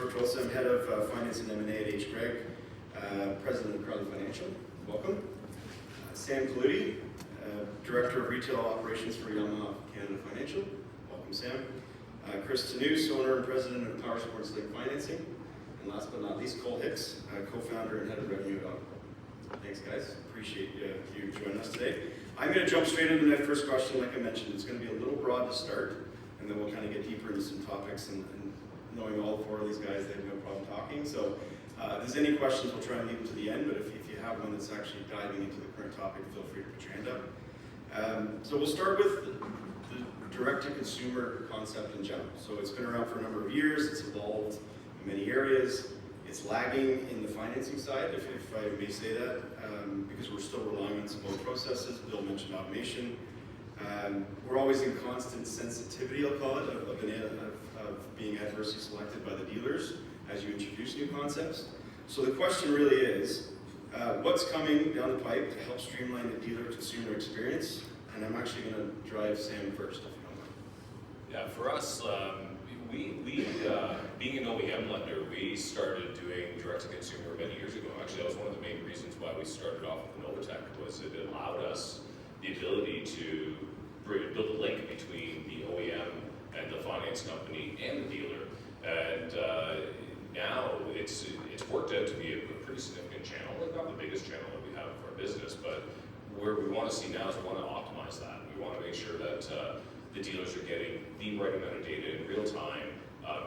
Tortosa. I'm head of finance and M&A at H. Gregg, president of Crowley Financial. Welcome. Sam Kaludi, director of retail operations for Yamaha Canada Financial. Welcome, Sam. Chris Tanous, owner and president of Power Sports Lake Financing. And last but not least, Cole Hicks, co-founder and head of revenue at Roundtable. Thanks, guys. Appreciate you joining us today. I'm going to jump straight into my first question. Like I mentioned, it's going to be a little broad to start, and then we'll kind of get deeper into some topics. And knowing all four of these guys, they have no problem talking. So if there's any questions, we'll try and leave them to the end. But if you have one that's actually diving into the current topic, feel free to put your hand up. So we'll start with the direct-to-consumer concept in general. So it's been around for a number of years. It's evolved in many areas. It's lagging in the financing side, if I may say that, because we're still relying on some old processes. Bill mentioned automation. We're always in constant sensitivity, I'll call it, of being adversely selected by the dealers as you introduce new concepts. So the question really is, what's coming down the pipe to help streamline the dealer consumer experience? And I'm actually going to drive Sam first, if you don't mind. Yeah, for us, being an OEM lender, we started doing direct-to-consumer many years ago. Actually, that was one of the main reasons why we started off with Inovatec, was it allowed us the ability to build a link between the OEM and the finance company and the dealer. And now it's worked out to be a pretty significant channel, like not the biggest channel that we have for our business, but where we want to see now is we want to optimize that. We want to make sure that the dealers are getting the right amount of data in real time,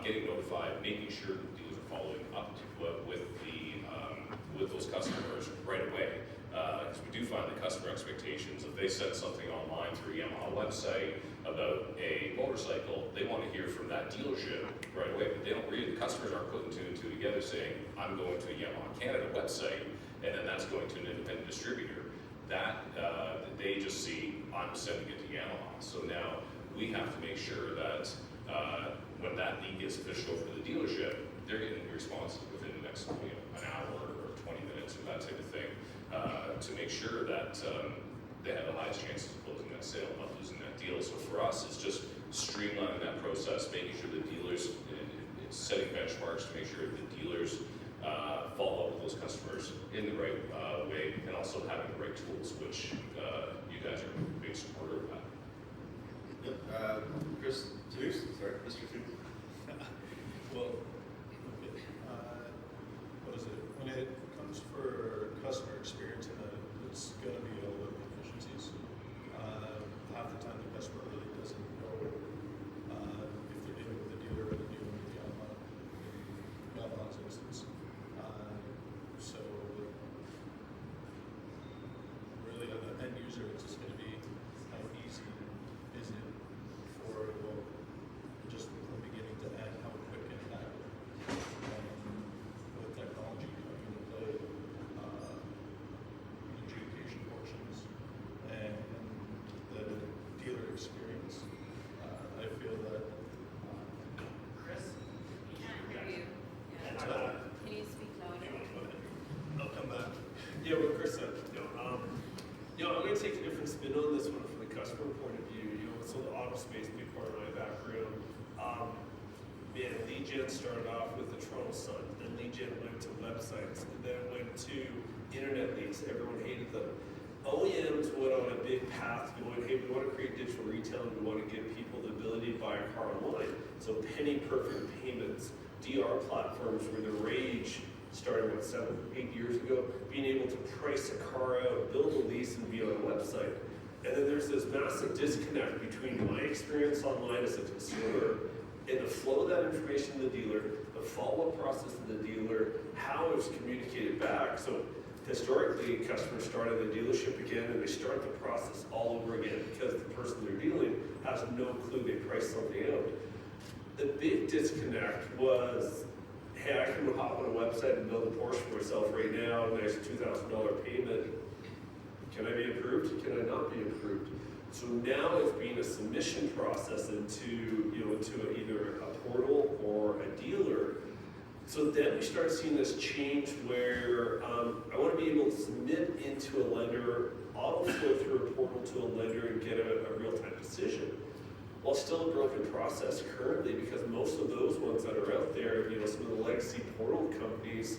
getting notified, making sure that the dealers are following up with those customers right away. Because we do find the customer expectations, if they send something online through a Yamaha website about a motorcycle, they want to hear from that dealership right away. But they don't really, the customers aren't putting two and two together saying, I'm going to a Yamaha Canada website, and then that's going to an independent distributor. That they just see, I'm sending it to Yamaha. So now we have to make sure that when that lead gets pushed over to the dealership, they're getting responses within the next an hour or 20 minutes or that type of thing, to make sure that they have the highest chances of closing that sale, not losing that deal. So for us, it's just streamlining that process, making sure the dealers, it's setting benchmarks to make sure the dealers follow up with those customers in the right way, and also having the right tools, which you guys are a big supporter of that. Yep. Chris Tanous, sorry, Mr. Tanous. Well, what is it? When it comes for customer experience, it's going to be all about the efficiencies. Half the time, the customer really doesn't know if they're dealing with a dealer or they're dealing with Yamaha's instance. So, really, on the end user, it's just going to be how easy is it for, well, just from beginning to end, how quick and active. With technology coming into play, adjudication portions, and the dealer experience, I feel that. Chris? We can't hear you. Yeah. Can you speak louder? I'll come back. Yeah, what Chris said, I'm going to take a different spin on this one from the customer point of view. So the auto space, big part of my background. Lead gen started off with the Toronto Sun, then lead gen went to websites, and then went to internet leads. Everyone hated them. OEMs went on a big path going, hey, we want to create digital retail and we want to give people the ability to buy a car online. So penny perfect payments, DR platforms were the rage starting 7, 8 years ago, being able to price a car out, build a lease, and be on a website. And then there's this massive disconnect between my experience online as a consumer and the flow of that information to the dealer, the follow-up process to the dealer, how it's communicated back. So historically, customers start at the dealership again and they start the process all over again because the person they're dealing has no clue they priced something out. The big disconnect was, hey, I can hop on a website and build a Porsche for myself right now, nice $2,000 payment. Can I be approved? Can I not be approved? So now it's being a submission process into either a portal or a dealer. So then we start seeing this change where I want to be able to submit into a lender, auto flow through a portal to a lender and get a real-time decision. Well, it's still a broken process currently because most of those ones that are out there, some of the legacy portal companies,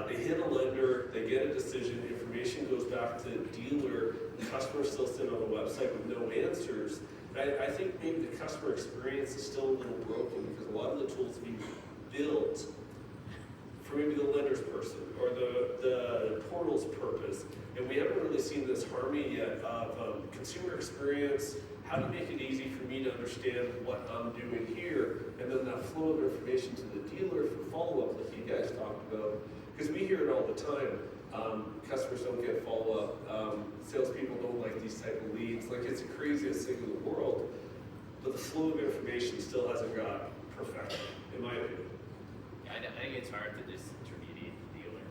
they hit a lender, they get a decision, information goes back to the dealer, the customer's still sitting on the website with no answers. I think maybe the customer experience is still a little broken because a lot of the tools being built for maybe the lender's person or the portal's purpose. And we haven't really seen this harmony yet of consumer experience, how to make it easy for me to understand what I'm doing here, and then that flow of information to the dealer for follow-up like you guys talked about. Because we hear it all the time. Customers don't get follow-up. Salespeople don't like these type of leads. Like, it's the craziest thing in the world. But the flow of information still hasn't got perfected, in my opinion. I think it's hard to disintermediate the dealer.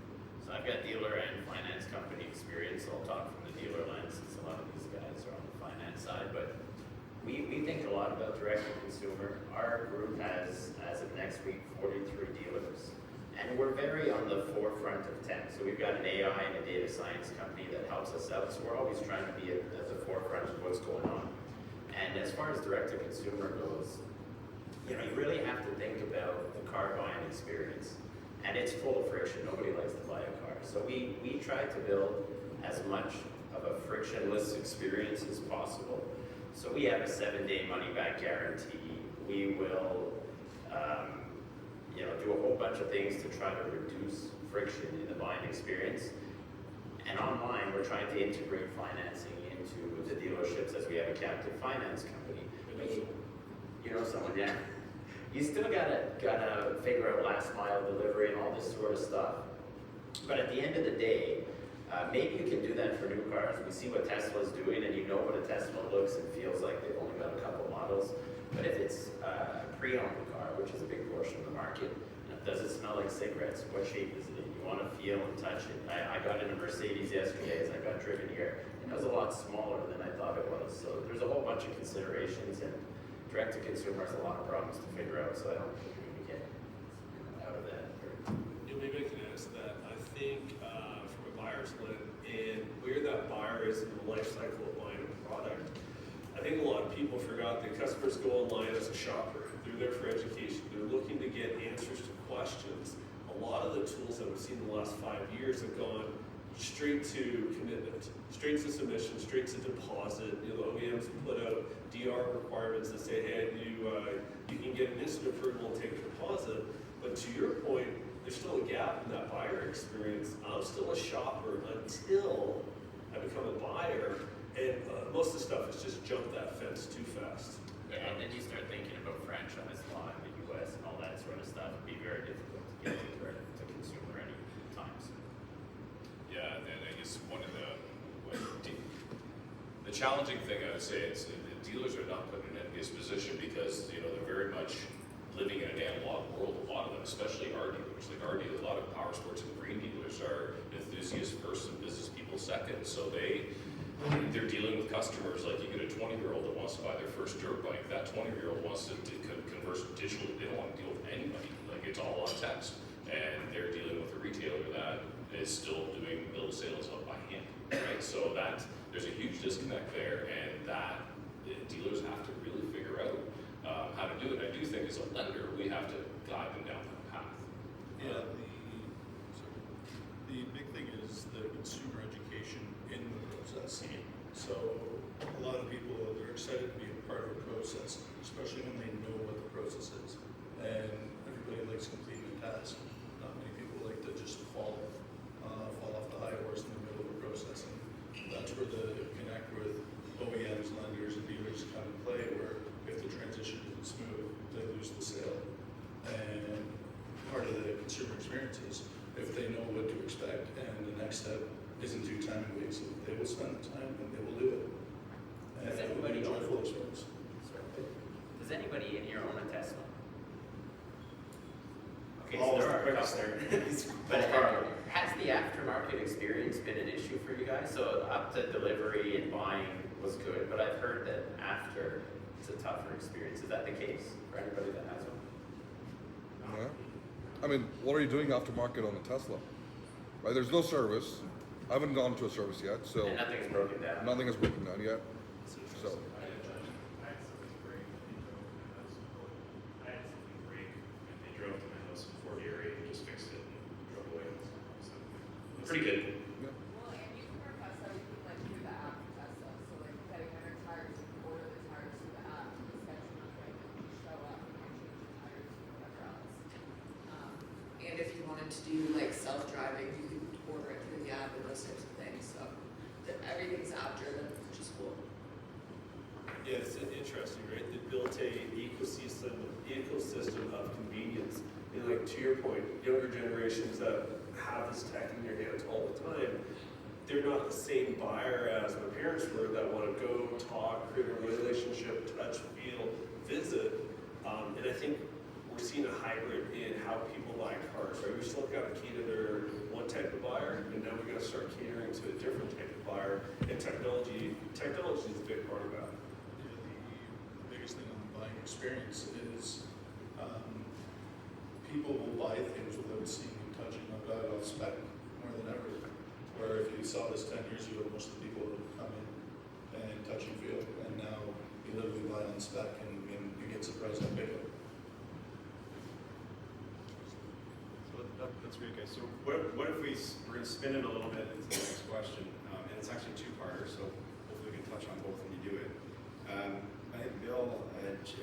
So I've got dealer and finance company experience, so I'll talk from the dealer lens since a lot of these guys are on the finance side. But we think a lot about direct-to-consumer. Our group has, as of next week, 43 dealers. And we're very on the forefront of tech. So we've got an AI and a data science company that helps us out. So we're always trying to be at the forefront of what's going on. And as far as direct-to-consumer goes, you really have to think about the car buying experience. And it's full of friction. Nobody likes to buy a car. So we try to build as much of a frictionless experience as possible. So we have a 7-day money-back guarantee. We will do a whole bunch of things to try to reduce friction in the buying experience. And online, we're trying to integrate financing into the dealerships as we have a captive finance company. You know someone, yeah. You still gotta figure out last mile delivery and all this sort of stuff. But at the end of the day, maybe you can do that for new cars. We see what Tesla's doing, and you know what a Tesla looks and feels like. They've only got a couple models. But if it's a pre-owned car, which is a big portion of the market, does it smell like cigarettes? What shape is it in? You want to feel and touch it. I got in a Mercedes yesterday as I got driven here. It was a lot smaller than I thought it was. So there's a whole bunch of considerations, and direct-to-consumer has a lot of problems to figure out, so I don't think we're going to get out of that. Maybe I can ask that. I think from a buyer's lens, and where that buyer is in the life cycle of buying a product, I think a lot of people forgot that customers go online as a shopper. They're there for education. They're looking to get answers to questions. A lot of the tools that we've seen in the last 5 years have gone straight to commitment, straight to submission, straight to deposit. The OEMs have put out DR requirements that say, hey, you can get an instant approval and take a deposit. But to your point, there's still a gap in that buyer experience. I'm still a shopper until I become a buyer. And most of the stuff is just jump that fence too fast. Yeah, and then you start thinking about franchise law in the US and all that sort of stuff. It'd be very difficult to get to direct to consumer any times. Yeah, and I guess one of the challenging thing I would say is the dealers are not put in an envious position because they're very much living in an analog world. A lot of them, especially our dealers, a lot of power sports and green dealers are enthusiasts first and business people second. So they're dealing with customers like you get a 20-year-old that wants to buy their first dirt bike. That 20-year-old wants to converse digitally. They don't want to deal with anybody. Like, it's all on text. And they're dealing with a retailer that is still doing bill of sales up by hand, right? So there's a huge disconnect there, and that dealers have to really figure out how to do it. I do think as a lender, we have to guide them down that path. Yeah, the big thing is the consumer education in the process. So a lot of people, they're excited to be a part of a process, especially when they know what the process is. And everybody likes completing a task. Not many people like to just fall off the high horse in the middle of the process. And that's where the connect with OEMs, lenders, and dealers come into play, where if the transition isn't smooth, they lose the sale. And part of the consumer experience is if they know what to expect and the next step isn't too time wasted, they will spend the time and they will do it. And Does it will be a anybody joyful experience. Does anybody in here own a Tesla? Okay, Paul was so the there are a quickest couple. there. He's But Paul. has the aftermarket experience been an issue for you guys? So up to delivery and buying was good, but I've heard that after it's a tougher experience. Is that the case for anybody that has one? Yeah. I mean, what are you doing aftermarket on a Tesla? Right, there's no service. I haven't gone to a service yet, so And nothing's broken down. nothing is broken down yet. So I had something break and they drove to my house in Fort Erie and just fixed it Pretty good. Well, and you can request everything like through the app for Tesla, so like getting better tires, you can order the tires through the app, the schedule nothing, and you show up and you change the tires or whatever else. And if you wanted to do like self-driving, you could order it through the app and those types of things, so everything's app driven, which is cool. Yeah, it's interesting, right? They built a ecosystem of convenience. And like to your point, younger generations that have this tech in their hands all the time, they're not the same buyer as my parents were that want to go, talk, create a relationship, touch, feel, visit. And I think we're seeing a hybrid in how people buy cars, right? We still got to cater to one type of buyer, and now we got to start catering to a different type of buyer. And technology is a big part of that. Yeah, the biggest thing on the buying experience is people will buy things without seeing and touching. I've got it on spec more than ever. Where if you saw this 10 years ago, most of the people would come in and touch and feel, and now you literally buy on spec and you get surprised and pick it. So that's great, guys. So what if we're going to spin it a little bit into the next question, and it's actually a two-parter, so hopefully we can touch on both when you do it. I think Bill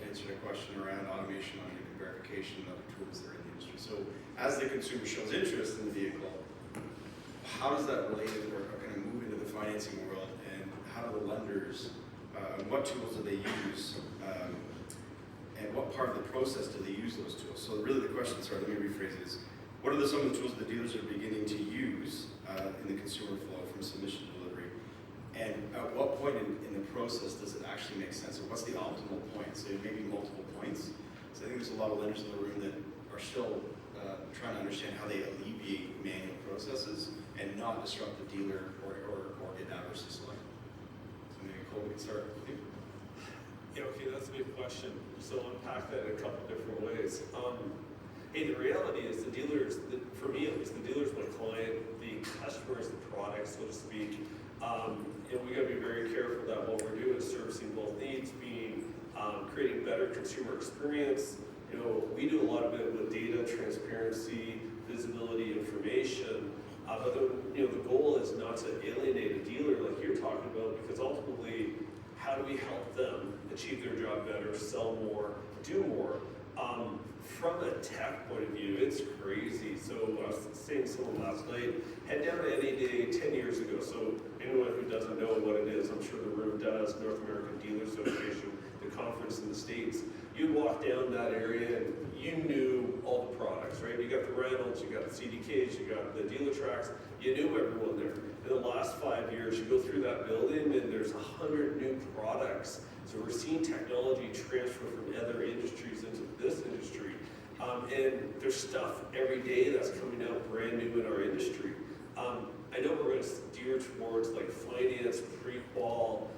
answered a question around automation on verification and other tools that are in the industry. So as the consumer shows interest in the vehicle, how does that relate or kind of move into the financing world, and how do the lenders, what tools do they use, and what part of the process do they use those tools? So really the question, sorry, let me rephrase it, is what are some of the tools the dealers are beginning to use in the consumer flow from submission to delivery? And at what point in the process does it actually make sense? Or what's the optimal point? So maybe multiple points. So I think there's a lot of lenders in the room that are still trying to understand how they alleviate manual processes and not disrupt the dealer or get adverse to select. So maybe Cole, we can start with you. Yeah, okay, that's a big question. So unpack that in a couple different ways. Hey, the reality is the dealers, for me at least, the dealer's my client, the customer is the product, so to speak. And we got to be very careful that what we're doing is servicing both needs, creating better consumer experience. You know, we do a lot of it with data, transparency, visibility, information. But the goal is not to alienate a dealer like you're talking about, because ultimately, how do we help them achieve their job better, sell more, do more? From a tech point of view, it's crazy. So I was saying to someone last night, head down to any day 10 years ago. So anyone who doesn't know what it is, I'm sure the room does, North American Dealer Association, the conference in the States. You walk down that area and you knew all the products, right? You got the Reynolds, you got the CDKs, you got the dealer tracks, you knew everyone there. In the last 5 years, you go through that building and there's 100 new products. So we're seeing technology transfer from other industries into this industry. And there's stuff every day that's coming out brand new in our industry. I know we're going to steer towards like finance, pre-qual,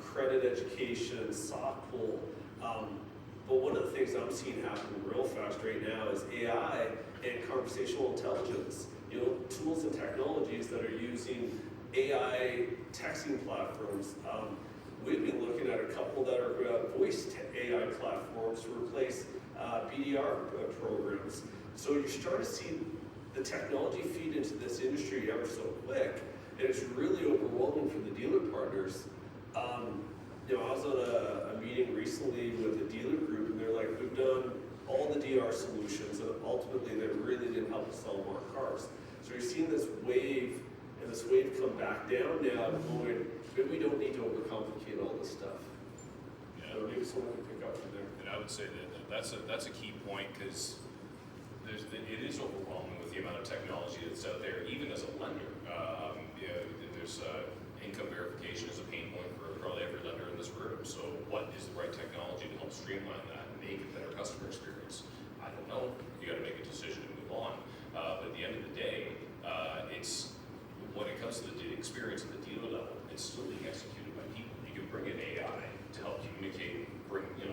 credit education, soft pull. But one of the things I'm seeing happen real fast right now is AI and conversational intelligence. You know, tools and technologies that are using AI texting platforms. We've been looking at a couple that are voice AI platforms to replace BDR programs. So you're starting to see the technology feed into this industry ever so quick, and it's really overwhelming for the dealer partners. I was on a meeting recently with a dealer group, and they're like, we've done all the DR solutions, and ultimately they really didn't help us sell more cars. So you're seeing this wave, and this wave come back down now, going, maybe we don't need to overcomplicate all this stuff. Yeah. So maybe someone can pick up from there. And I would say that that's a key point, because it is overwhelming with the amount of technology that's out there, even as a lender. There's income verification is a pain point for probably every lender in this room. So what is the right technology to help streamline that and make a better customer experience? I don't know. You got to make a decision and move on. But at the end of the day, it's when it comes to the experience at the dealer level, it's still being executed by people. You can bring in AI to help communicate,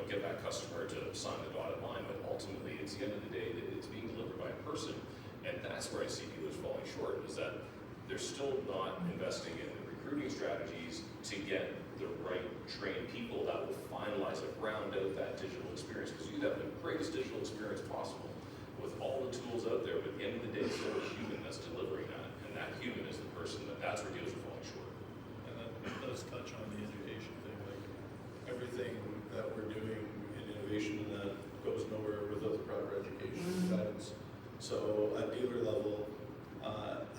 get that customer to sign the dotted line, but ultimately, it's the end of the day that it's being delivered by a person, and that's where I see dealers falling short, is that they're still not investing in the recruiting strategies to get the right trained people that will finalize and round out that digital experience, because you have the greatest digital experience possible with all the tools out there, but at the end of the day, it's still a human that's delivering that, and salesperson, that's where dealers are falling short. And that does touch on the education thing, like everything that we're doing in innovation that goes nowhere without the proper education and guidance. So at dealer level,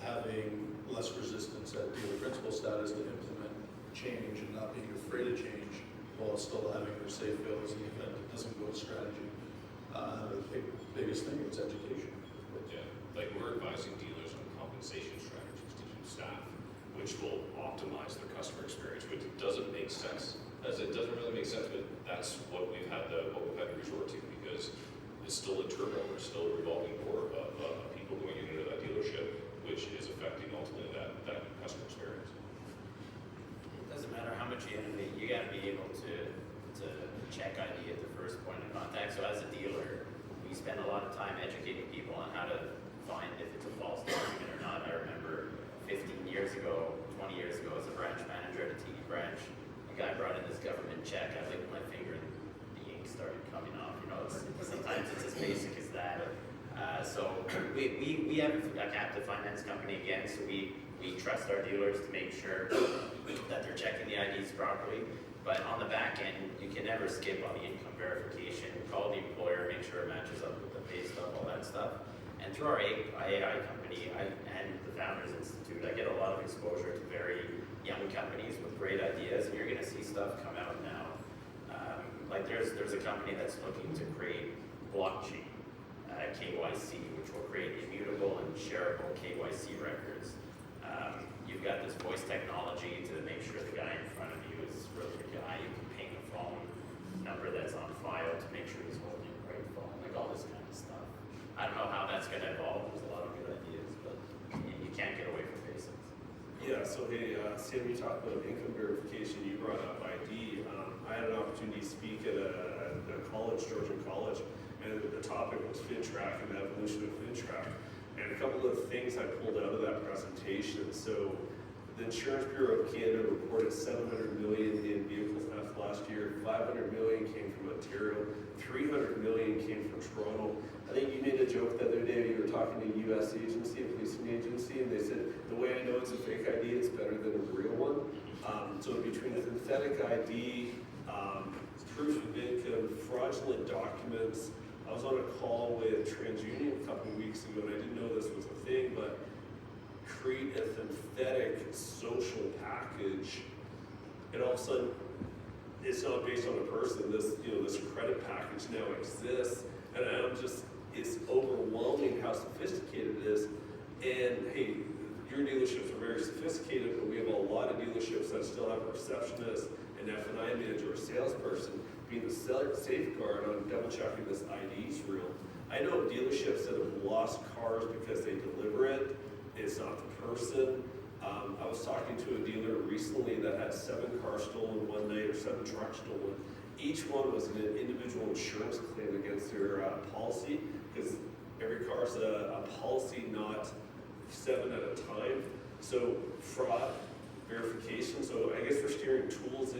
having less resistance at dealer principal status to implement change and not being afraid of change while still having their safe bills in the event it doesn't go to strategy. The biggest thing is education. Yeah, like we're advising dealers on compensation strategies to keep staff, which will optimize their customer experience, which doesn't make sense. As it doesn't really make sense, but that's what we've had to resort to, because it's still a turnover, still a revolving door of people going into that dealership, which is affecting ultimately that customer experience. It doesn't matter how much you innovate, you gotta be able to check ID at the first point of contact. So as a dealer, we spend a lot of time educating people on how to find if it's a false document or not. I remember 15 years ago, 20 years ago, as a branch manager at a TD branch, a guy brought in this government check. I licked my finger and the ink started coming off. You know, sometimes it's as basic as that. So we have a captive finance company again, so we trust our dealers to make sure that they're checking the IDs properly. But on the back end, you can never skip on the income verification. Call the employer, make sure it matches up with the pay stub, all that stuff. And through our AI company and the Founders Institute, I get a lot of exposure to very young companies with great ideas, and you're going to see stuff come out now. Like there's a company that's looking to create blockchain KYC, which will create immutable and shareable KYC records. You've got this voice technology to make sure the guy in front of you is really the guy. You can ping a phone number that's on file to make sure he's holding the right phone, like all this kind of stuff. I don't know how that's going to evolve. There's a lot of good ideas, but you can't get away from basics. Yeah, so hey, Sam, you talked about income verification, you brought up ID. I had an opportunity to speak at a college, Georgian College, and the topic was FinTrack and the evolution of FinTrack. And a couple of things I pulled out of that presentation. So the Insurance Bureau of Canada reported $700 million in vehicle theft last year. $500 million came from Ontario. $300 million came from Toronto. I think you made a joke the other day. You were talking to a U.S. agency, a policing agency, and they said, the way I know it's a fake ID, it's better than a real one. So between synthetic ID, proof of income, fraudulent documents. I was on a call with TransUnion a couple of weeks ago, and I didn't know this was a thing, but create a synthetic social package, and all of a sudden, it's not based on a person. This credit package now exists, and it's overwhelming how sophisticated it is. And hey, your dealerships are very sophisticated, but we have a lot of dealerships that still have a receptionist, an F&I manager, a salesperson being the safeguard on double checking this ID is real. I know dealerships that have lost cars because they deliver it. It's not the person. I was talking to a dealer recently that had 7 cars stolen one night or 7 trucks stolen. Each one was an individual insurance claim against their policy, because every car is a policy, not 7 at a time. So fraud, verification. So I guess we're steering tools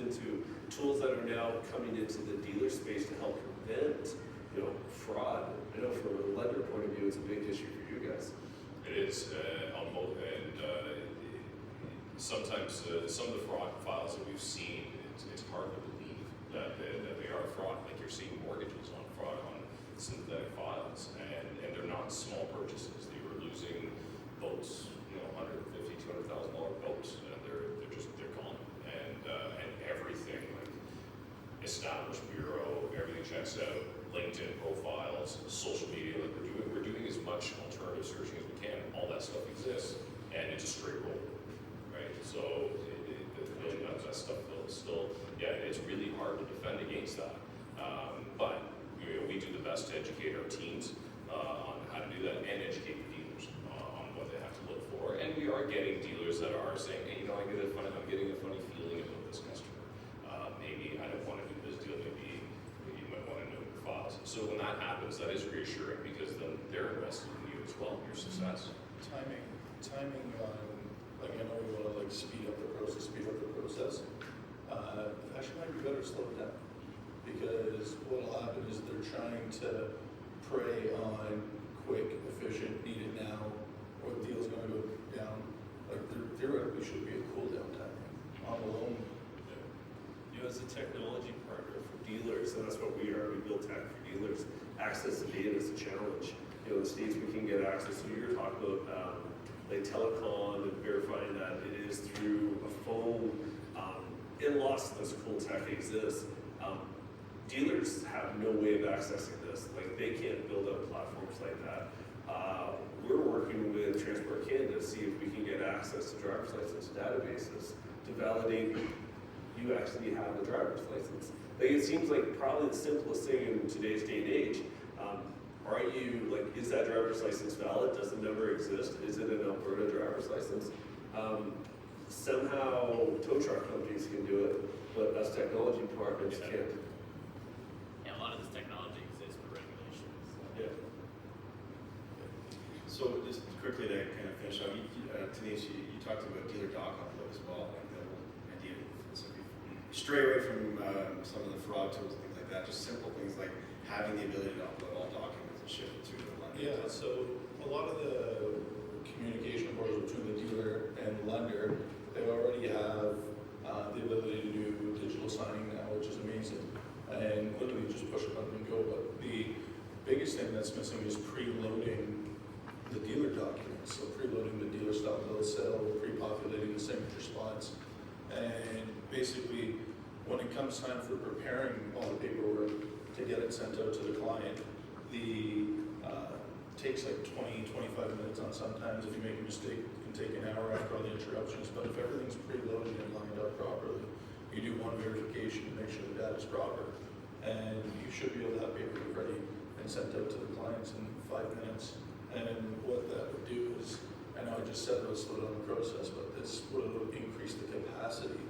that are now coming into the dealer space to help prevent, fraud. I know from a lender point of view, it's a big issue for you guys. It is on both, and sometimes some of the fraud files that we've seen, it's hard to believe that they are fraud. Like you're seeing mortgages on fraud on synthetic files, and they're not small purchases. They were losing boats, $150,000, $200,000 boats, and they're gone, and everything like established bureau, everything checks out. LinkedIn profiles, social media, like we're doing as much alternative searching as we can. All that stuff exists, and it's a straight roll, right? So that stuff is still, it's really hard to defend against that. But we do the best to educate our teams on how to do that, and educate the dealers on what they have to look for. And we are getting dealers that are saying, hey, I'm getting a funny feeling about this customer. Maybe I don't want to do this deal. Maybe you might want to know your files. So when that happens, that is reassuring, because then they're invested in you as well, your success. Timing on, I know we want to speed up the process. Actually might be better to slow it down, because what'll happen is they're trying to prey on quick, efficient, need it now, or the deal's going to go down. Like get access. So you're talking about like telecom and verifying that it is through a phone. And lots of this cool tech exists. Dealers have no way of accessing this. Like they can't build up platforms like that. We're working with Transport Canada to see if we can get access to driver's license databases to validate you actually have a driver's license. Like it seems like probably the simplest thing in today's day and age. Are you, like, is that driver's license valid? Does the number exist? Is it an Alberta driver's license? Somehow tow truck companies can do it, but us technology departments can't. Yeah, a lot of this technology exists for regulations. Yeah. So just quickly to kind of finish up, Denise, you talked about dealer doc upload as well, like the whole idea of, so if you stray away from some of the fraud tools and things like that, just simple things like having the ability to upload all documents and ship it to the lender. Yeah, so a lot of the communication portals between the dealer and the lender, they already have the ability to do digital signing now, which is amazing. And literally just push a button and go. But the biggest thing that's missing is preloading the dealer documents. So preloading the dealer stop bill of sale, pre-populating the signature spots. And basically, when it comes time for preparing all the paperwork to get it sent out to the client, takes like 20, 25 minutes on sometimes. If you make a mistake, it can take an hour after all the interruptions. But if everything's preloaded and lined up properly, you do one verification to make sure the data's proper. And you should be able to have paperwork ready and sent out to the clients in 5 minutes. And what that would do is, I know I just said it would slow down the process, but this would increase the capacity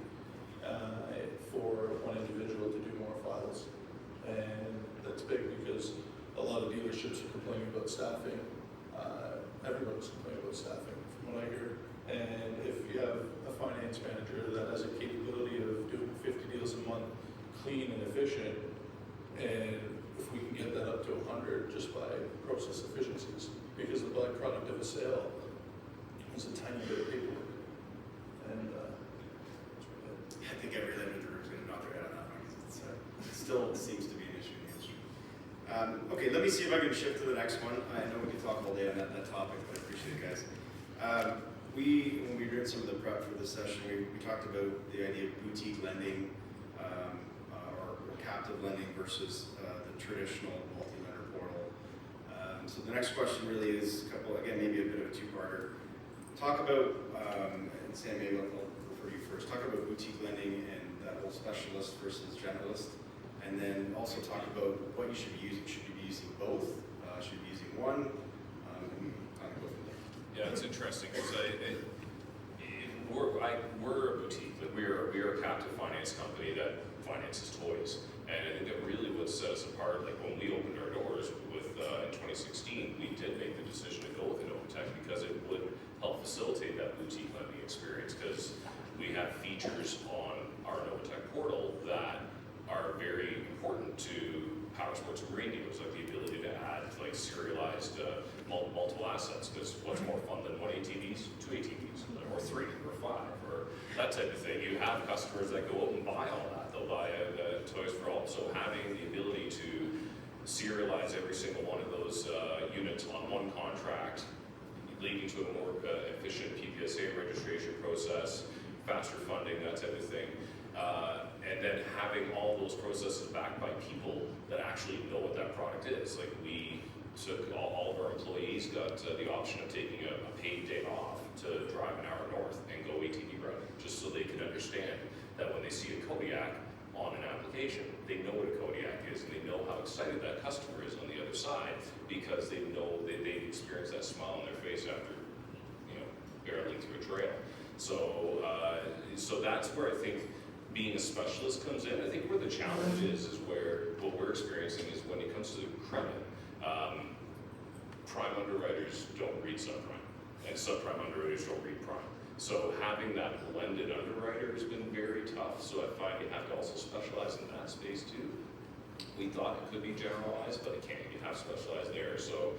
for one individual to do more files. And that's big because a lot of dealerships are complaining about staffing. Everyone's complaining about staffing, from what I hear. And if you have a finance manager that has a capability of doing 50 deals a month, clean and efficient, and if we can get that up to 100 just by process efficiencies, because the byproduct of a sale is a tiny bit of paperwork. And I think every lender in the room is going to nod their head on that one because it still seems to be an issue in the industry. Okay, let me see if I can shift to the next one. I know we could talk all day on that topic, but I appreciate it, guys. When we were doing some of the prep for this session, we talked about the idea of boutique lending or captive lending versus the traditional multi-lender portal. So the next question really is a couple, again, maybe a bit of a two-parter. Talk about, and Sam, maybe I'll refer to you first, talk about boutique lending and that whole specialist versus generalist. And then also talk about what you should be using. Should you be using both? Should you be using one? And kind of go from there. Yeah, it's interesting because we're a boutique. Like we are a captive finance company that finances toys, and I think that really what set us apart. Like when we opened our doors with in 2016, we did make the decision to go with Inovatec because it would help facilitate that boutique lending experience because we have features on our Inovatec portal that are very important to power sports and marine dealers, like the ability to add like serialized multiple assets. Because what's more fun than one ATVs, two ATVs, or three, or five, or that type of thing. You have customers that go out and buy all that. They'll buy Toys for All. So having the ability to serialize every single one of those units on one contract, leading to a more efficient PPSA registration process, faster funding, that type of thing. And then having all those processes backed by people that actually know what that product is. Like we took, all of our employees got the option of taking a paid day off to drive an hour north and go ATV riding, just so they could understand that when they see a Kodiak on an application, they know what a Kodiak is and they know how excited that customer is on the other side because they know they've experienced that smile on their face after, barreling through a trail. So, so that's where I think being a specialist comes in. I think where the challenge is where what we're experiencing is when it comes to credit, prime underwriters don't read subprime, and subprime underwriters don't read prime. So having that blended underwriter has been very tough. So I find you have to also specialize in that space too. We thought it could be generalized, but it can't. You have to specialize there. So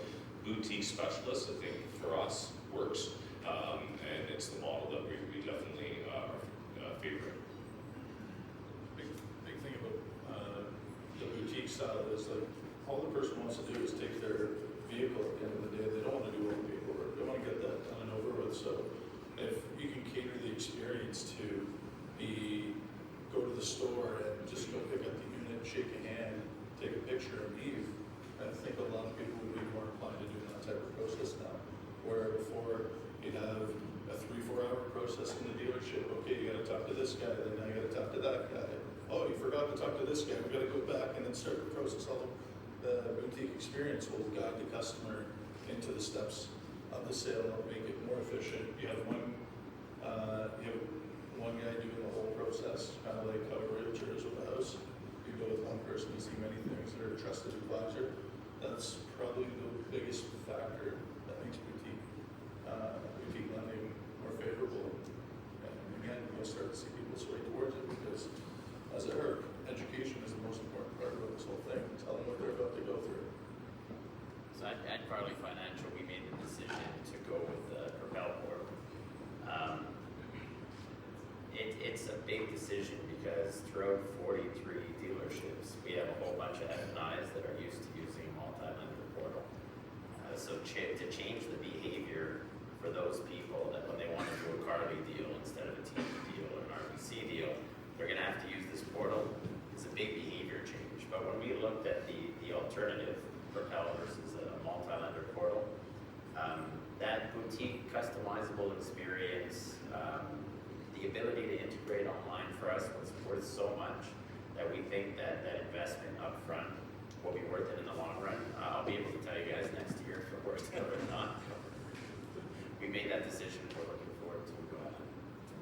boutique specialists, I think, for us works, and it's the model that we definitely are favoring. big thing about the boutique style is like all the person wants to do is take their vehicle at the end of the day. They don't want to do You'd have a 3-4 hour process in the dealership. Okay, you gotta talk to this guy, then now you gotta talk to that guy. Oh, you forgot to talk to this guy, we gotta go back and then start the process. All the boutique experience will guide the customer into the steps of the sale, make it more efficient. You have one guy doing the whole process, kind of like how a realtor is with a house. You go with one person, you see many things, they're a trusted advisor. That's probably the biggest factor that makes boutique lending more favorable. And again, you'll start to see people sway towards it because, as I heard, education is the most important part of this whole thing. Tell them what they're about to go through. So at Carly Financial, we made the decision to go with the Propel Corp. It's a big decision because throughout 43 dealerships, we have a whole bunch of F&Is that are used to using a multi-lender portal. So to change the behavior for those people that when they want to do a Carly deal instead of a TV deal or an RBC deal, they're going to have to use this portal. It's a big behavior change. But when we looked at the alternative, Propel versus a multi-lender portal, that boutique customizable experience, the ability to integrate online for us was worth so much that we think that that investment up front will be worth it in the long run. I'll be able to tell you guys next year if it works out or not. We made that decision. We're looking forward to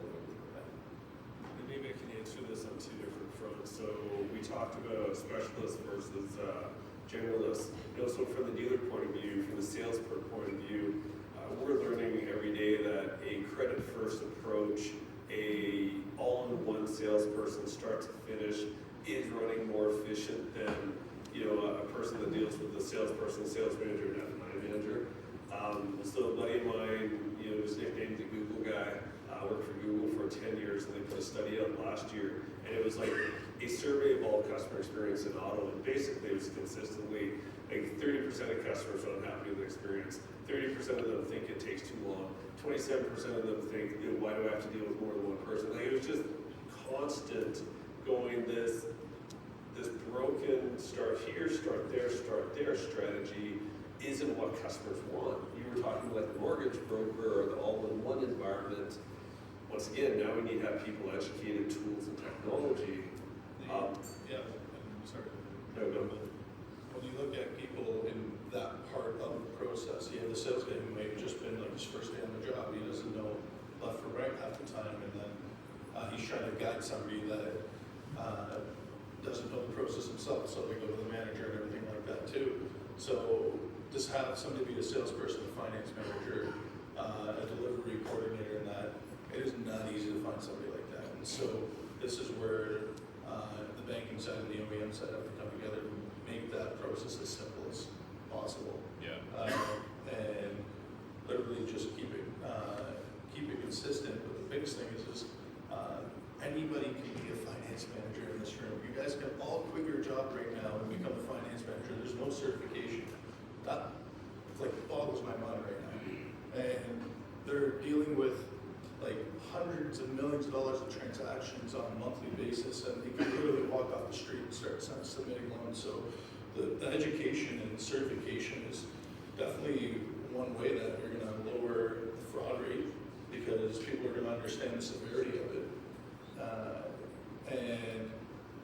moving to that. And maybe I can answer this on two different fronts. So we talked about specialists versus generalists. You know, so from the dealer point of view, from the sales point of view, we're learning every day that a credit-first approach, a all-in-one salesperson, start to finish, is running more efficient than a person that deals with the salesperson, sales manager, and F&I manager. So a buddy of mine, was nicknamed the Google guy. Worked for Google for 10 years, and they put a study out last year, and it was like a survey of all customer experience in auto, and basically it was consistently like 30% of customers are unhappy with the experience, 30% of them think it takes too long, 27% of them think, why do I have to deal with more than one person? Like, it was just constant going this broken start here, start there strategy isn't what customers want. You were talking about the mortgage broker or the all-in-one environment. Once again, now we need to have people educated, tools and technology. Sorry. No, go. When you look at people in that part of the process, you have the sales guy who may have just been like his first day on the job. He doesn't know left from right half the time, and then he's trying to guide somebody that doesn't know the process himself, so they go to the manager and everything like that too. So just have somebody be a salesperson, a finance manager, a delivery coordinator, and that, it is not easy to find somebody like that. And so this is where the banking side and the OEM side have to come together to make that process as simple as possible. Yeah. And literally just keep it consistent. But the biggest thing is anybody can be a finance manager in this room. You guys can all quit your job right now and become a finance manager. There's no certification. That boggles my mind right now. And they're dealing with like hundreds of millions of dollars of transactions on a monthly basis, and they can literally walk off the street and start submitting loans. So the education and certification is definitely one way that you're going to lower the fraud rate, because people are going to understand the severity of it. And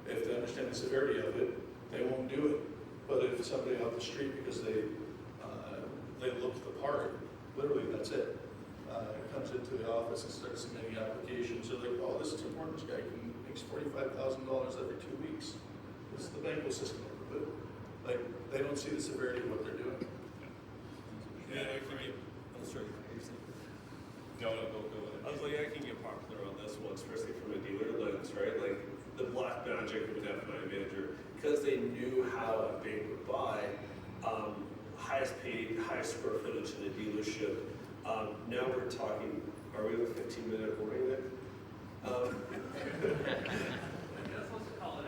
if they understand the severity of it, they won't do it. But if somebody off the street, because they look the part, literally that's it. Comes into the office and starts submitting applications. They're like, oh, this is important. This guy makes $45,000 every 2 weeks. This is the banking system. But like, they don't see the severity of what they're doing. Yeah, I can get. I'm sorry. No, go I was like, I can get popular on this one, especially from a dealer lens, right? Like the black magic of an F&I manager, because they knew how a bank would buy, highest paid, highest square footage in the dealership. Now we're talking, are we in a 15-minute warning there?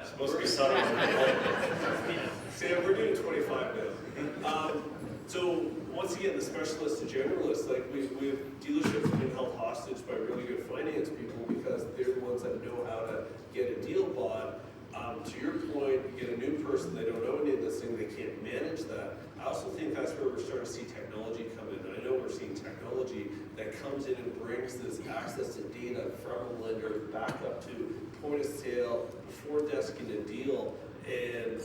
Supposed to be subtle. See, we're doing 25 now. So once again, the specialist to generalist, like we've dealerships have been held hostage by really good finance people because they're the ones that know how to get a deal bought. To your point, you get a new person, they don't know any of this thing, they can't manage that. I also think that's where we're starting to see technology come in. I know we're seeing technology that comes in and brings this access to data from a lender back up to point of sale, before desking a deal. And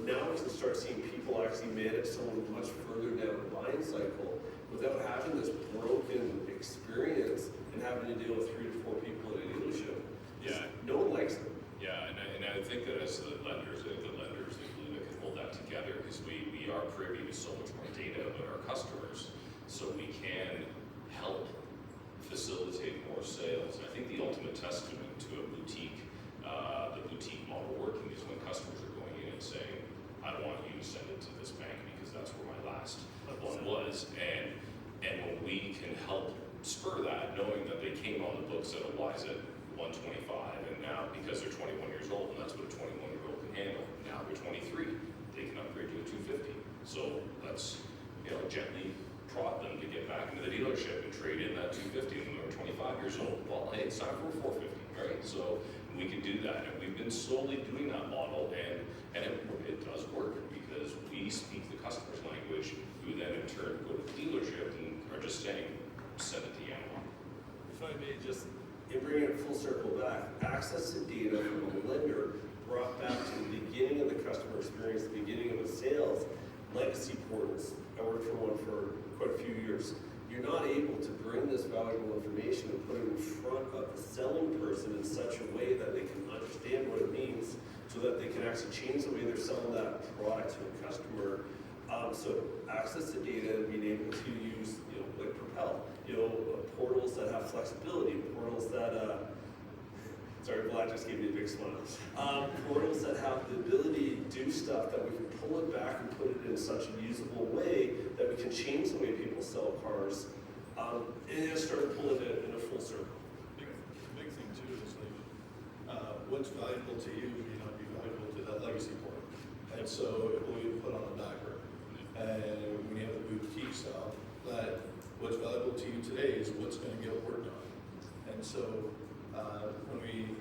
now we can start seeing people actually manage someone much further down the buying cycle without having this broken experience and having to deal with 3 to 4 people at a dealership. Yeah. No one likes them. Yeah, and I think that as the lenders, the glue that can hold that together, because we are privy to so much more data about our customers, so we can help facilitate more sales. And I think the ultimate testament to a boutique, the boutique model working is when customers are going in and saying, I don't want you to send it to this bank because that's where my last one was. And when we can help spur that, knowing that they came on the books at a wise at 125, and now because they're 21 years old, and that's what a 21-year-old can handle, now they're 23, they can upgrade to a 250. So let's gently prod them to get back into the dealership and trade in that 250 when they're 25 years old. Well, hey, it's time for a 450, right? So we can do that, and we've been slowly doing that model, and it does work because we speak the customer's language, who then in turn go to the dealership and are just saying, send it to Yamaha. If I may just, in bringing it full circle back, access to data from a lender brought back to the beginning of the customer experience, the beginning of the sales, legacy portals. I worked for one for quite a few years. You're not able to bring this valuable information and put it in front of the selling person in such a way that they can understand what it means, so that they can actually change the way they're selling that product to a customer. So access to data and being able to use, like Propel, portals that have flexibility, portals that, sorry, Vlad just gave me a big smile. Portals that have the ability to do stuff that we can pull it back and put it in such a usable way that we can change the way people sell cars, and start to pull it in a full circle. Big thing too is what's valuable to you may not be valuable to that legacy portal. And so it will be put on the back burner. And when you have the boutique style, that what's valuable to you today is what's going to get worked on. And so when we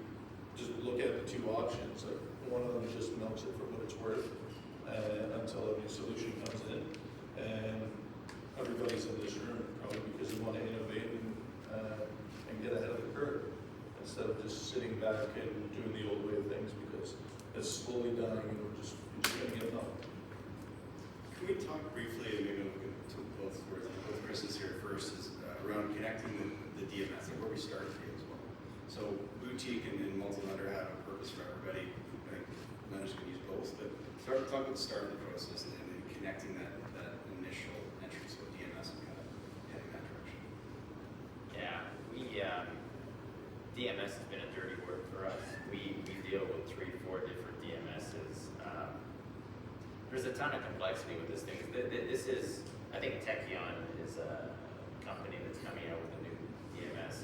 just look at the two options, one of them just milks it for what it's worth until a new solution comes in. And everybody's in this room probably because we want to innovate and get ahead of the curve instead of just sitting back and doing the old way of things because it's slowly dying and we're just going to get enough. Can we talk briefly, and maybe we'll get to both Chris's here first, is around connecting the DMS, like where we started today as well. So boutique and multi-lender have a purpose for everybody. I think lenders can use both, but talk about the start of the process and then connecting that initial entry, so DMS and kind of heading that direction. Yeah, DMS has been a dirty word for us. We deal with 3-4 different DMSs. There's a ton of complexity with this thing. This is, I think Techion is a company that's coming out with a new DMS.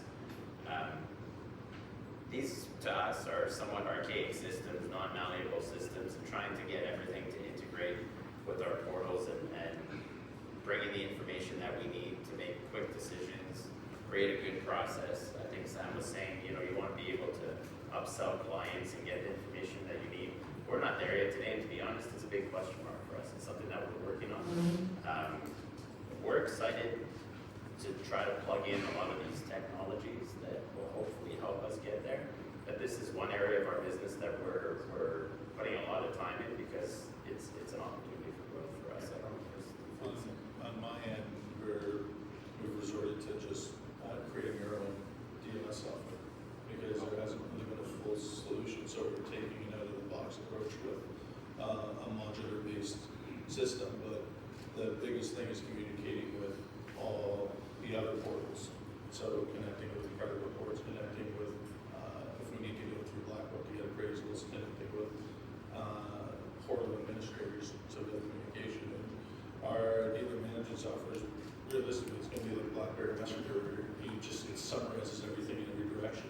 These, to us, are somewhat archaic systems, non-malleable systems, and trying to get everything to integrate with our portals and bringing the information that we need to make quick decisions, create a good process. I think Sam was saying, you want to be able to upsell clients and get the information that you need. We're not there yet today, and to be honest, it's a big question mark for us. It's something that we're working on. We're excited to try to plug in a lot of these technologies that will hopefully help us get there. But this is one area of our business that we're putting a lot of time in because it's an opportunity for growth for us. On my end, we've resorted to just creating our own DMS software because there hasn't really been a full solution. So we're taking an out-of-the-box approach with a modular-based system. But the biggest thing is communicating with all the other portals. So connecting with credit reports, connecting with, if we need to go through Blackbook to get appraisals, connecting with portal administrators so we have communication. And our dealer management software is realistically, it's going to be like BlackBerry Messenger where it summarizes everything in every direction.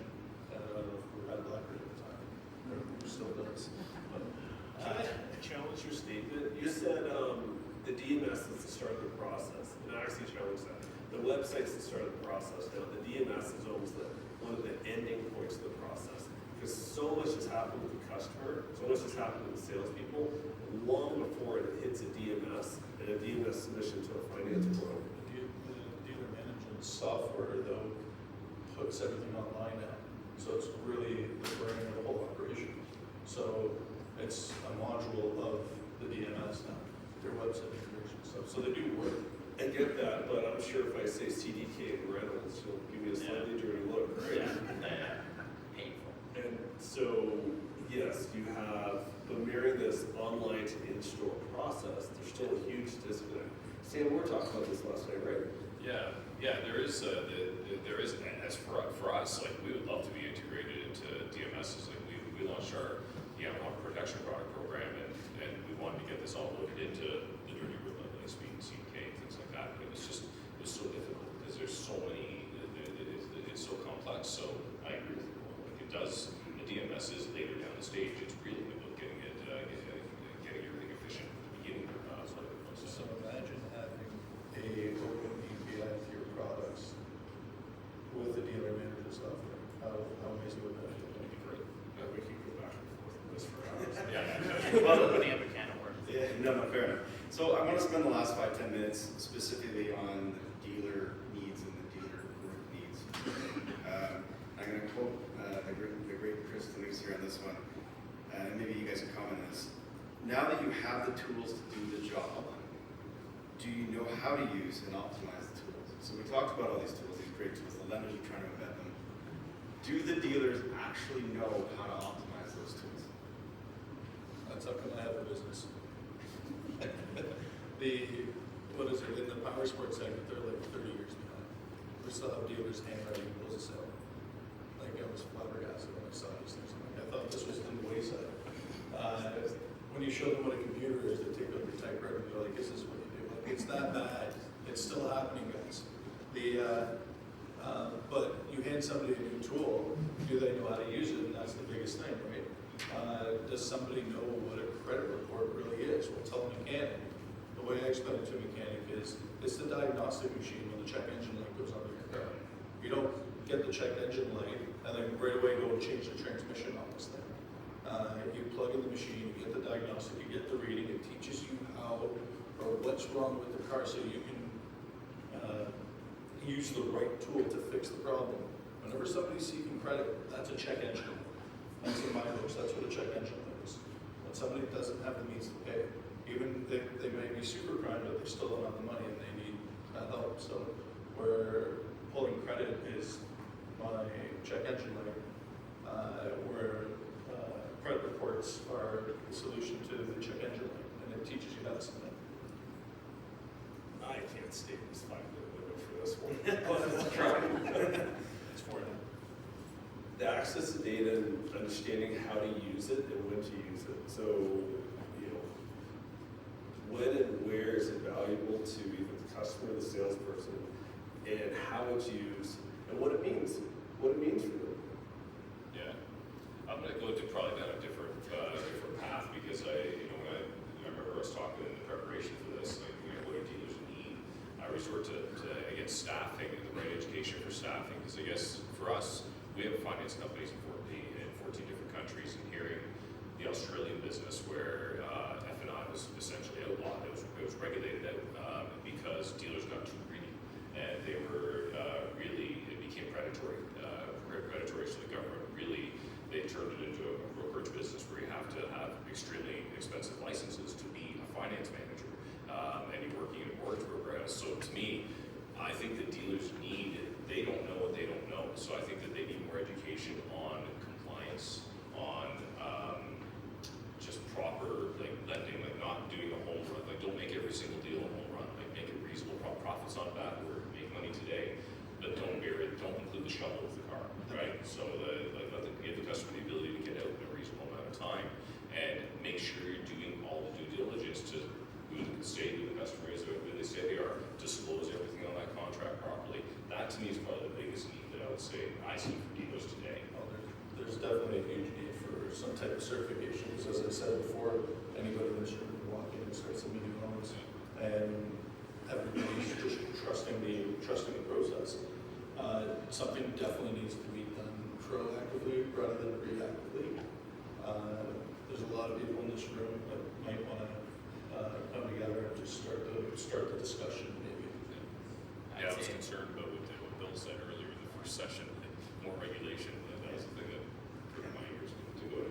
I don't know if we had BlackBerry at the time, or who still does. Can I challenge your statement? You said the DMS is the start of the process, and I actually challenge that. The website's the start of the process. Now, the DMS is almost one of the ending points of the process because so much has happened with the customer, so much has happened with the salespeople long before it hits a DMS and a DMS submission to a finance portal. The dealer management software though puts everything online now. So it's really the brain of the whole operation. So it's a module of the DMS now, their website integration stuff. So they do work. I get that, but I'm sure if I say CDK and Reynolds, you'll give me a slightly dirty look, right? Painful. And so, yes, you have, but mirroring this online to in-store process, there's still a huge disconnect. Sam, we were talking about this last night, right? Yeah, there is, as for us, like, we would love to be integrated into DMSs. Like, we launched our protection product program, and we wanted to get this all loaded into the dirty room, like speed and CDK and things like that. But it was so difficult because there's so many, it's so complex. So I agree with you. Like, it does, the DMS is later down the stage. It's really about getting everything efficient at the beginning. So imagine having a open API to your products with the dealer manager software. How amazing would that be? That'd be great. We can go back and forth on this for hours. Yeah. Well, opening up a can of worms. Yeah, no, fair enough. So I want to spend the last 5-10 minutes specifically on dealer needs and the dealer group needs. I'm going to quote the great Chris Denise here on this one, and maybe you guys can comment on this. Now that you have the tools to do the job, do you know how to use and optimize the tools? So we talked about all these tools, these great tools. The lenders are trying to embed them. Do the dealers actually know how to optimize those tools? That's how come I have a business. What is it, in the power sports segment, they're like 30 years behind. We still have dealers handwriting bills of sale. Like, I was flabbergasted when I saw these things. I'm like, I thought this was in the wayside. When you show them what a computer is, they take out the typewriter and they're like, this is what you do. Like, it's that bad. It's still happening, guys. But you hand somebody a new tool, do they know how to use it? And that's the biggest thing, right? Does somebody know what a credit report really is? Well, tell a mechanic. The way I explain it to a mechanic is, it's the diagnostic machine when the check engine light goes on your car. You don't get the check engine light and then right away go and change the transmission on this thing. You plug in the machine, you get the diagnostic, you get the reading, it teaches you how or what's wrong with the car so you can use the right tool to fix the problem. Whenever somebody's seeking credit, that's a check engine. That's in my books, that's what a check engine is. When somebody doesn't have the means to pay, even they may be super prime, but they still don't have the money and they need help. So where pulling credit is my check engine light, where credit reports are the solution to the check engine light, and it teaches you how to submit. I can't stay in this 5-minute window for this one. It's for them. The access to data and understanding how to use it and when to use it. So, when and where is it valuable to either the customer, the salesperson, and how it's used, and what it means for them. Yeah, I'm going to go probably down a different path because I remember us talking in the preparation for this, like, what do dealers need? I resort to again, staffing and the right education for staffing, because I guess for us, we have finance companies in 14 different countries, and hearing the Australian business where F&I was essentially outlawed, it was regulated out because dealers got too greedy, and they were it became predatory, so the government really, they turned it into a brokerage business where you have to have extremely expensive licenses to be a finance manager, and you're working in a mortgage broker house. So to me, I think that dealers they don't know what they don't know. So I think that they need more education on compliance, on just proper lending, not doing a home run. Don't make every single deal a home run. Make it reasonable profits on that, or make money today, but don't include the shovel with the car, right? So give the customer the ability to get out in a reasonable amount of time, and make sure you're doing all the due diligence to say who the customer is, or who they say they are, disclose everything on that contract properly. That to me is probably the biggest need that I would say I see from dealers today. Well, there's definitely a huge need for some type of certification, because as I said before, anybody in this room can walk in and start submitting loans, and everybody's just trusting the process. Something definitely needs to be done proactively rather than reactively. There's a lot of people in this room that might want to come together and just start the discussion, maybe. Yeah, I was concerned about what Bill said earlier in the first session, more regulation, and that was the thing that took my ears to go to.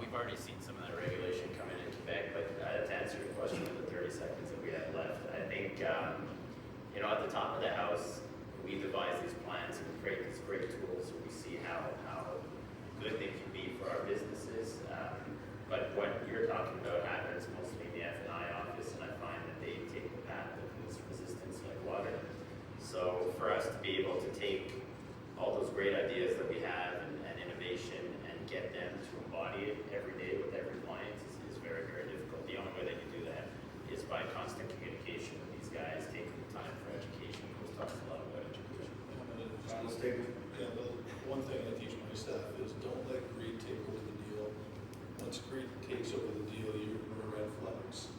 We've already seen some of that regulation come in Quebec, but to answer your question in the 30 seconds that we have left, I think, at the top of the house, we devise these plans and create these great tools, and we see how good they can be for our businesses. But what you're talking about happens mostly in the F&I office, and I find that they take the path of least resistance like water. So for us to be able to take all those great ideas that we have and innovation and get them to embody it every day with every client is very, very difficult. The only way that you do that is by constant communication with these guys, taking the time for education. Chris talks a lot about education. Final statement. Yeah, the one thing I teach my staff is don't let greed take over the deal. Once greed takes over the deal, you're red flags.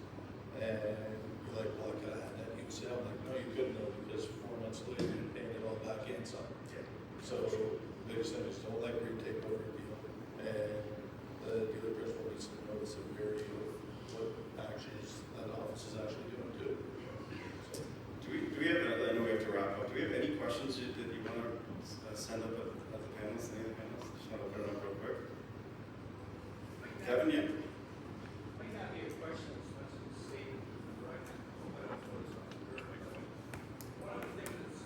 And you're like, well, I could have had that huge sale. I'm like, no, you couldn't have, because 4 months later, you're paying it all back in some. So the biggest thing is don't let greed take over the deal. And the dealer principal needs to know the severity of what actions that office is actually doing too. So, Do we have, I know we have to wrap up, do we have any questions that you want to send up at the panelists, any of the panelists? Just want to open it up real quick. Kevin, yeah? Might not be a question, it's not a statement, right? But I was one of the things that's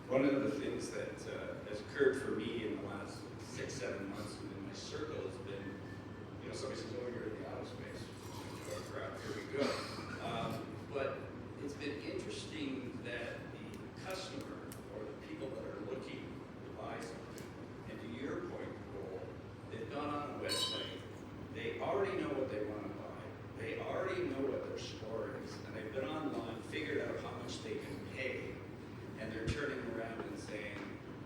one of the things that has occurred for me in the last 6-7 months within my circle has been, somebody says, oh, you're in the auto space. Oh, crap, here we go. But it's been interesting that the customer or the people that are looking to buy something, and to your point, Cole, they've gone on a website, they already know what they want to buy, they already know what their score is, and they've been online, figured out how much they can pay, and they're turning around and saying,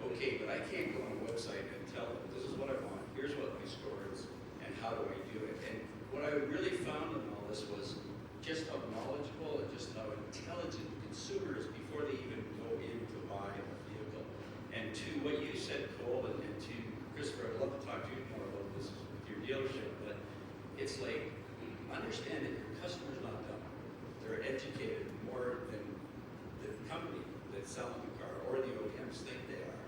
okay, but I can't go on a website and tell them, this is what I want, here's what my score is, and how do I do it? And what I really found in all this was just how knowledgeable and just how intelligent the consumer is before they even go in to buy a vehicle. And to what you said, Cole, and to Christopher, I'd love to talk to you more about this with your dealership, but it's like, understand that your customer's not dumb. They're educated more than the company that's selling the car or the OEMs think they are.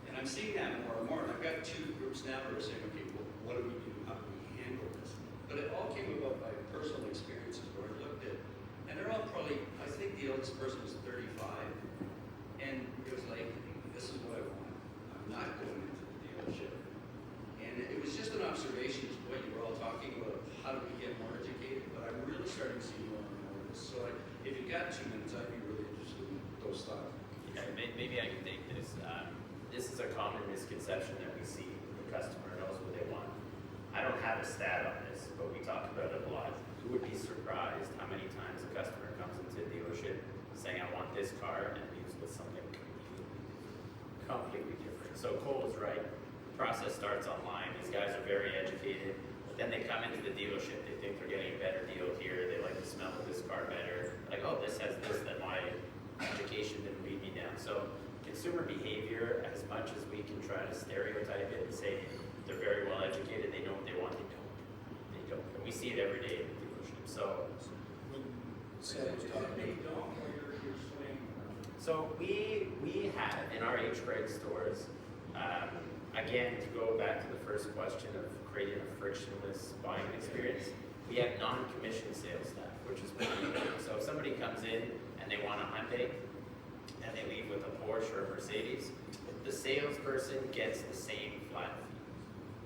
And I'm seeing that more and more. And I've got 2 groups now that are saying, okay, well, what do we do? How do we handle this? But it all came about by personal experiences where I looked at, and they're all probably, I think the oldest person was 35, and it was like, this is what I want. I'm not going into the dealership. And it was just an observation as to what you were all talking about, how do we get more educated, but I'm really starting to see more and more of this. So if you've got 2 minutes, I'd be really interested in those thoughts. Yeah, maybe I can take this. This is a common misconception that we see. The customer knows what they want. I don't have a stat on this, but we talk about it a lot. Who would be surprised how many times a customer comes into a dealership saying, I want this car, and leaves with something completely different. So Cole is right. The process starts online. These guys are very educated. But then they come into the dealership. They think they're getting a better deal here. They like the smell of this car better. Like, oh, this has this, then my education didn't lead me down. So consumer behavior, as much as we can try to stereotype it and say they're very well educated, they know what they want, they don't. They don't. And we see it every day in the dealership. So when Sam was talking about, So we have in our H. Greg stores, again, to go back to the first question of creating a frictionless buying experience, we have non-commissioned sales staff, which is pretty unique. So if somebody comes in and they want a Hyundai, and they leave with a Porsche or a Mercedes, the salesperson gets the same flat fee.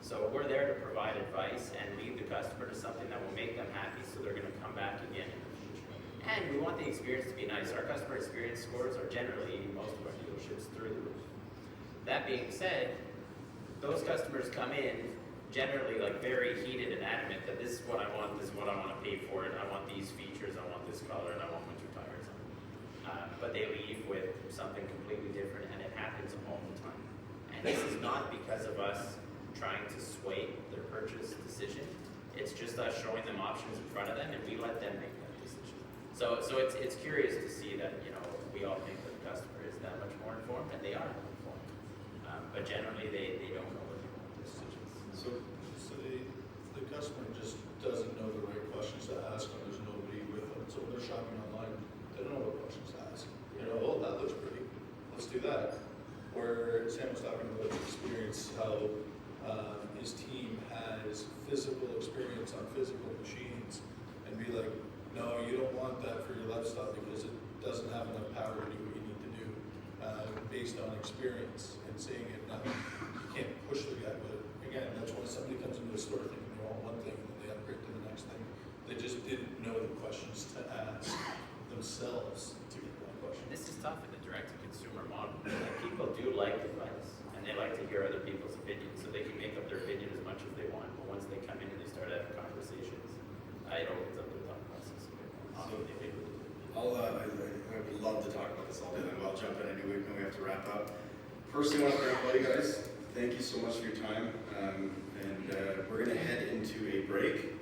So we're there to provide advice and lead the customer to something that will make them happy, so they're going to come back again in the future. And we want the experience to be nice. Our customer experience scores are generally, most of our dealerships, through the roof. That being said, those customers come in generally like very heated and adamant that this is what I want, this is what I want to pay for it, I want these features, I want this color, and I want winter tires on it. But they leave with something completely different, and it happens all the time. And this is not because of us trying to sway their purchase decision. It's just us showing them options in front of them, and we let them make that decision. So it's curious to see that, we all think that the customer is that much more informed, and they are more informed. But generally, they don't know what they want decisions. so the customer just doesn't know the right questions to ask when there's nobody with them. So when they're shopping online, they questions to ask. You know, oh, that looks pretty, let's do that. Where Sam was talking about his experience, how his team has physical experience on physical machines, and be like, no, you don't want that for your laptop because it doesn't have enough power to do what you need to do, based on experience and seeing it. Now, you can't push the guy, but again, that's when somebody comes into a store thinking they want one thing and then they upgrade to the next thing. They just didn't know the questions to ask themselves to get that question. This is tough in the direct-to-consumer model. Like, people do like advice, and they like to hear other people's opinions, so they can make up their opinion as much as they want. But once they come in and they start having conversations, it opens up the thought process. I would love to talk about this all day, but I'll jump in anyway, when we have to wrap up. First, I want to thank all you guys. Thank you so much for your time. We're going to head into a break.